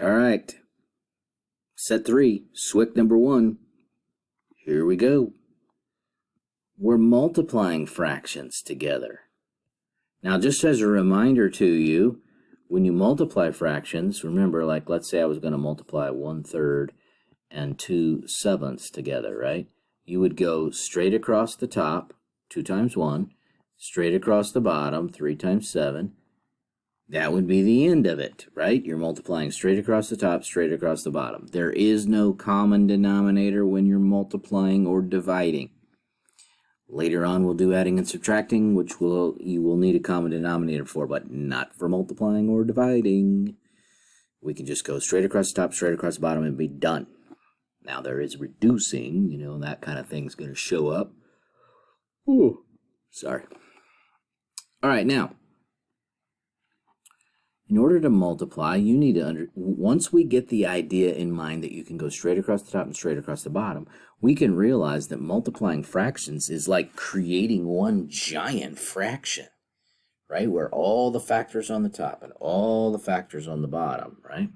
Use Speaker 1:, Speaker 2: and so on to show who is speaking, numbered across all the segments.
Speaker 1: All right. Set 3, Swyk number 1. Here we go. We're multiplying fractions together. Now, just as a reminder to you, when you multiply fractions, remember, like, let's say I was going to multiply 1/3 and 2/7 together, right? You would go straight across the top, 2 times 1, straight across the bottom, 3 times 7. That would be the end of it, right? You're multiplying straight across the top, straight across the bottom. There is no common denominator when you're multiplying or dividing. Later on, we'll do adding and subtracting, which you will need a common denominator for, but not for multiplying or dividing. We can just go straight across the top, straight across the bottom, and be done. Now, there is reducing, that kind of thing's going to show up. Ooh, sorry. All right, now, in order to multiply, you need to once we get the idea in mind that you can go straight across the top and straight across the bottom, we can realize that multiplying fractions is like creating one giant fraction, right? Where all the factors on the top and all the factors on the bottom, right?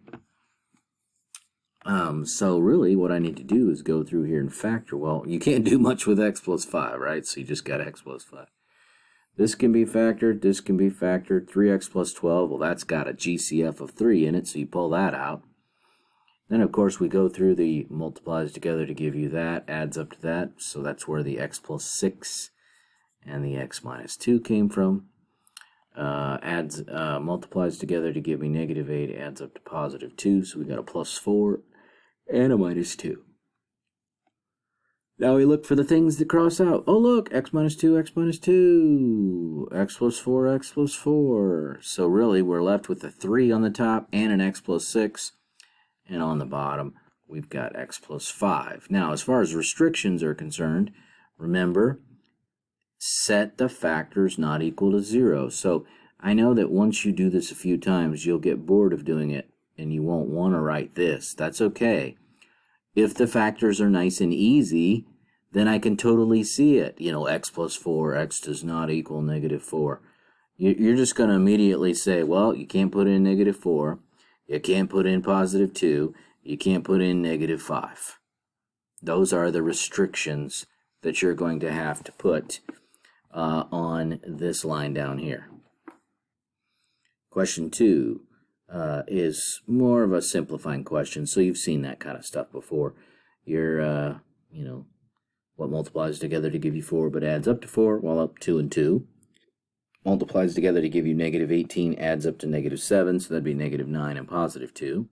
Speaker 1: So really what I need to do is go through here and factor. Well, you can't do much with x plus 5, right? So you just got x plus 5. This can be factored, this can be factored, 3x plus 12, well, that's got a GCF of 3 in it, so you pull that out. Then, of course, we go through the multiplies together to give you that, adds up to that, so that's where the x plus 6 and the x minus 2 came from. Multiplies together to give me negative 8, adds up to positive 2, so we got a plus 4 and a minus 2. Now we look for the things that cross out. Oh, look, x minus 2, x minus 2, x plus 4, x plus 4. So really, we're left with a 3 on the top and an x plus 6. And on the bottom, we've got x plus 5. Now, as far as restrictions are concerned, remember, set the factors not equal to 0. So I know that once you do this a few times, you'll get bored of doing it, and you won't want to write this. That's okay. If the factors are nice and easy, then I can totally see it. X plus 4, x does not equal negative 4. You're just going to immediately say, well, you can't put in negative 4. You can't put in positive 2. You can't put in negative 5. Those are the restrictions that you're going to have to put on this line down here. Question 2. Is more of a simplifying question, so you've seen that kind of stuff before. Your, what multiplies together to give you 4 but adds up to 4, well, up 2 and 2. Multiplies together to give you negative 18, adds up to negative 7, so that'd be negative 9 and positive 2.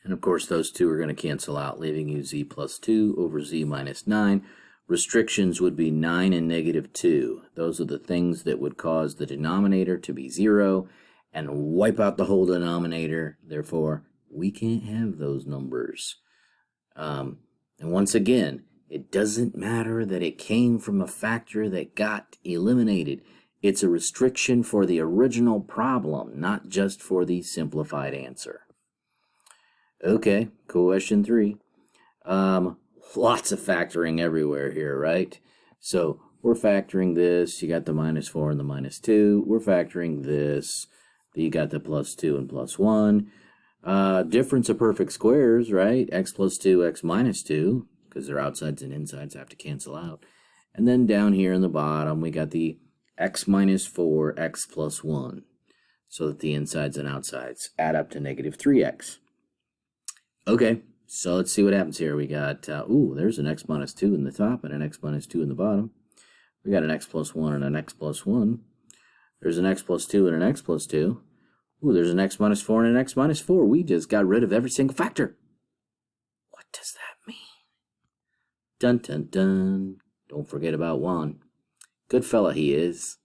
Speaker 1: And of course, those two are going to cancel out, leaving you z plus 2 over z minus 9. Restrictions would be 9 and negative 2. Those are the things that would cause the denominator to be 0 and wipe out the whole denominator. Therefore, we can't have those numbers. And once again, it doesn't matter that it came from a factor that got eliminated. It's a restriction for the original problem, not just for the simplified answer. Okay, question 3. Lots of factoring everywhere here, right? So we're factoring this. You got the minus 4 and the minus 2. We're factoring this. You got the plus 2 and plus 1. Difference of perfect squares, right? X plus 2, x minus 2, because their outsides and insides have to cancel out. And then down here in the bottom, we got the x minus 4, x plus 1, so that the insides and outsides add up to negative 3x. Okay, so let's see what happens here. We got, there's an x minus 2 in the top and an x minus 2 in the bottom. We got an x plus 1 and an x plus 1. There's an x plus 2 and an x plus 2. Ooh, there's an x minus 4 and an x minus 4. We just got rid of every single factor. What does that mean? Dun, dun, dun. Don't forget about Juan. Good fella he is.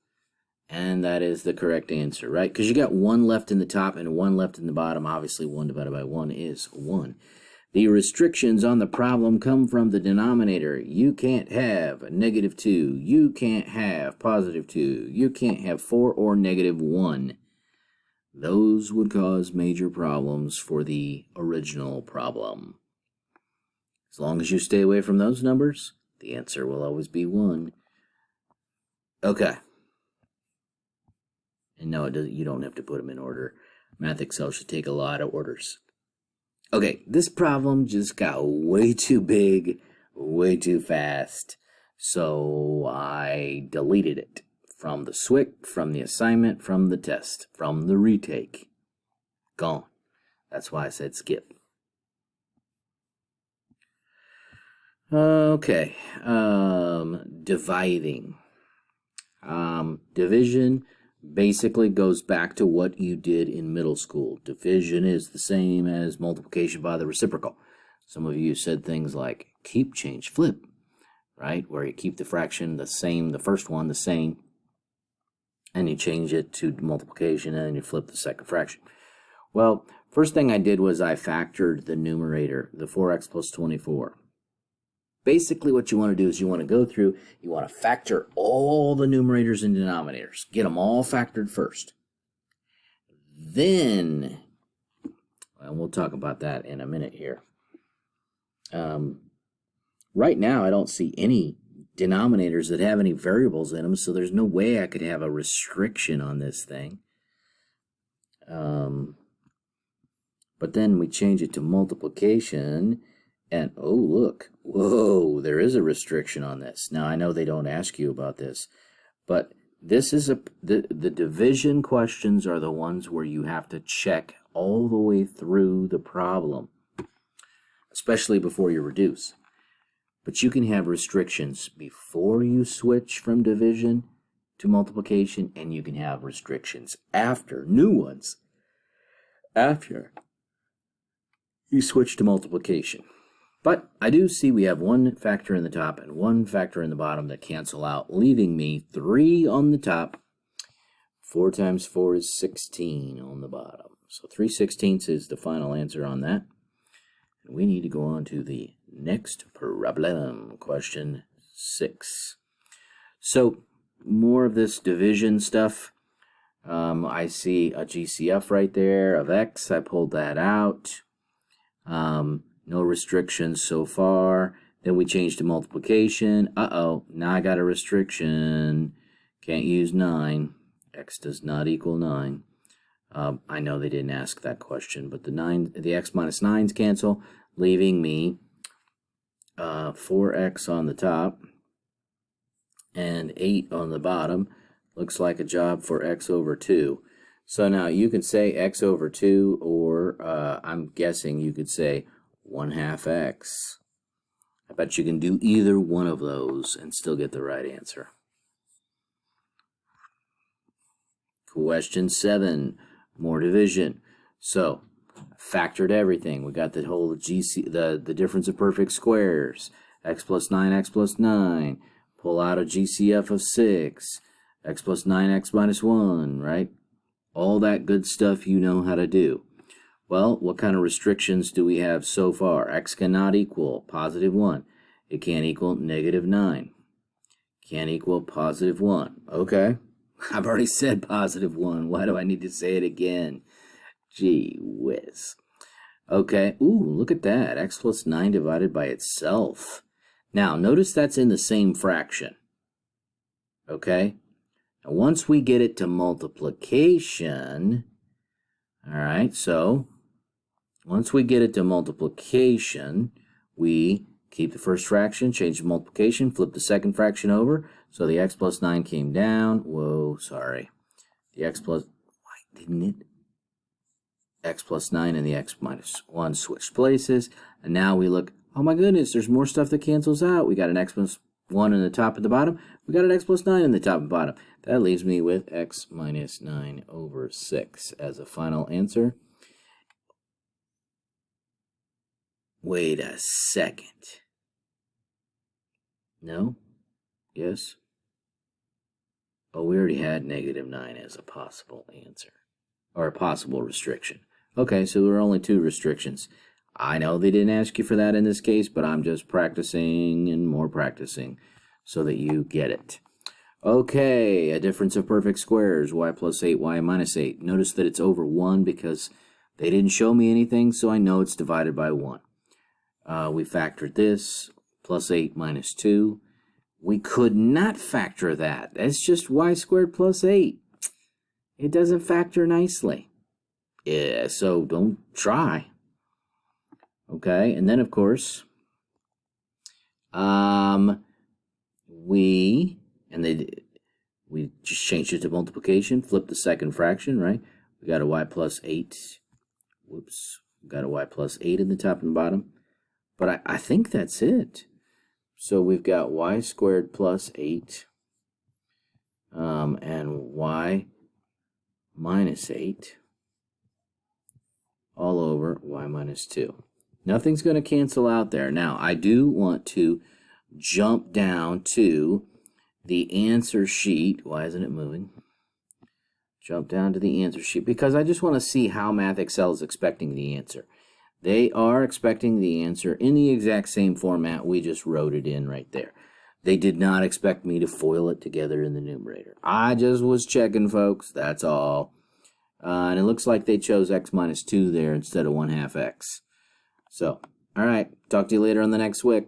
Speaker 1: And that is the correct answer, right? Because you got 1 left in the top and 1 left in the bottom. Obviously, 1 divided by 1 is 1. The restrictions on the problem come from the denominator. You can't have a negative 2. You can't have positive 2. You can't have 4 or negative 1. Those would cause major problems for the original problem. As long as you stay away from those numbers, the answer will always be 1. Okay. And no, you don't have to put them in order. Math Excel should take a lot of orders. Okay, this problem just got way too big, way too fast, so I deleted it from the Swyk, from the assignment, from the test, from the retake. Gone. That's why I said skip. Okay, dividing. Division basically goes back to what you did in middle school. Division is the same as multiplication by the reciprocal. Some of you said things like keep, change, flip, right? Where you keep the fraction the same, the first one the same, and you change it to multiplication, and then you flip the second fraction. Well, first thing I did was I factored the numerator, the 4x plus 24. Basically, what you want to do is you want to go through, you want to factor all the numerators and denominators. Get them all factored first. Then, and we'll talk about that in a minute here. Right now, I don't see any denominators that have any variables in them, so there's no way I could have a restriction on this thing. But then we change it to multiplication. And, oh, look, whoa, there is a restriction on this. Now, I know they don't ask you about this, but this is the division questions are the ones where you have to check all the way through the problem, especially before you reduce. But you can have restrictions before you switch from division to multiplication, and you can have restrictions after, new ones, after you switch to multiplication. But I do see we have one factor in the top and one factor in the bottom that cancel out, leaving me 3 on the top. 4 times 4 is 16 on the bottom. So 3/16 is the final answer on that. And we need to go on to the next problem, question 6. So more of this division stuff. I see a GCF right there of x. I pulled that out. No restrictions so far. Then we changed to multiplication. Uh-oh, now I got a restriction. Can't use 9. X does not equal 9. I know they didn't ask that question, but the x minus 9s cancel, leaving me 4x on the top and 8 on the bottom. Looks like a job for x over 2. So now you can say x over 2, or I'm guessing you could say 1/2 x. I bet you can do either one of those and still get the right answer. Question 7, more division. So, factored everything. We got the whole the difference of perfect squares. X plus 9, x plus 9. Pull out a GCF of 6. X plus 9, x minus 1, right? All that good stuff you know how to do. Well, what kind of restrictions do we have so far? X cannot equal positive 1. It can't equal negative 9. Can't equal positive 1. Okay. I've already said positive 1. Why do I need to say it again? Gee whiz. Okay. Ooh, look at that. X plus 9 divided by itself. Now, notice that's in the same fraction. Okay. Now, once we get it to multiplication, all right, so once we get it to multiplication, we keep the first fraction, change the multiplication, flip the second fraction over. So the x plus 9 came down. Whoa, sorry. The x plus, why didn't it? X plus 9 and the x minus 1 switched places. And now we look, oh my goodness, there's more stuff that cancels out. We got an x plus 1 in the top and the bottom. We got an x plus 9 in the top and bottom. That leaves me with x minus 9 over 6 as a final answer. Wait a second. No? Yes? Oh, we already had negative 9 as a possible answer. Or a possible restriction. Okay, so there are only 2 restrictions. I know they didn't ask you for that in this case, but I'm just practicing and more practicing so that you get it. Okay, a difference of perfect squares, y plus 8, y minus 8. Notice that it's over 1 because they didn't show me anything, so I know it's divided by 1. We factored this, plus 8 minus 2. We could not factor that. That's just y squared plus 8. It doesn't factor nicely. Yeah, so don't try. Okay, and then of course, we just changed it to multiplication, flip the second fraction, right? We got a y plus 8. Whoops, we got a y plus 8 in the top and bottom. But I think that's it. So we've got y squared plus 8 and y minus 8 all over y minus 2. Nothing's going to cancel out there. Now, I do want to jump down to the answer sheet. Why isn't it moving? Jump down to the answer sheet because I just want to see how Math Excel is expecting the answer. They are expecting the answer in the exact same format we just wrote it in right there. They did not expect me to FOIL it together in the numerator. I just was checking, folks. That's all. And it looks like they chose x minus 2 there instead of 1/2 x. So, all right. Talk to you later on the next Swyk.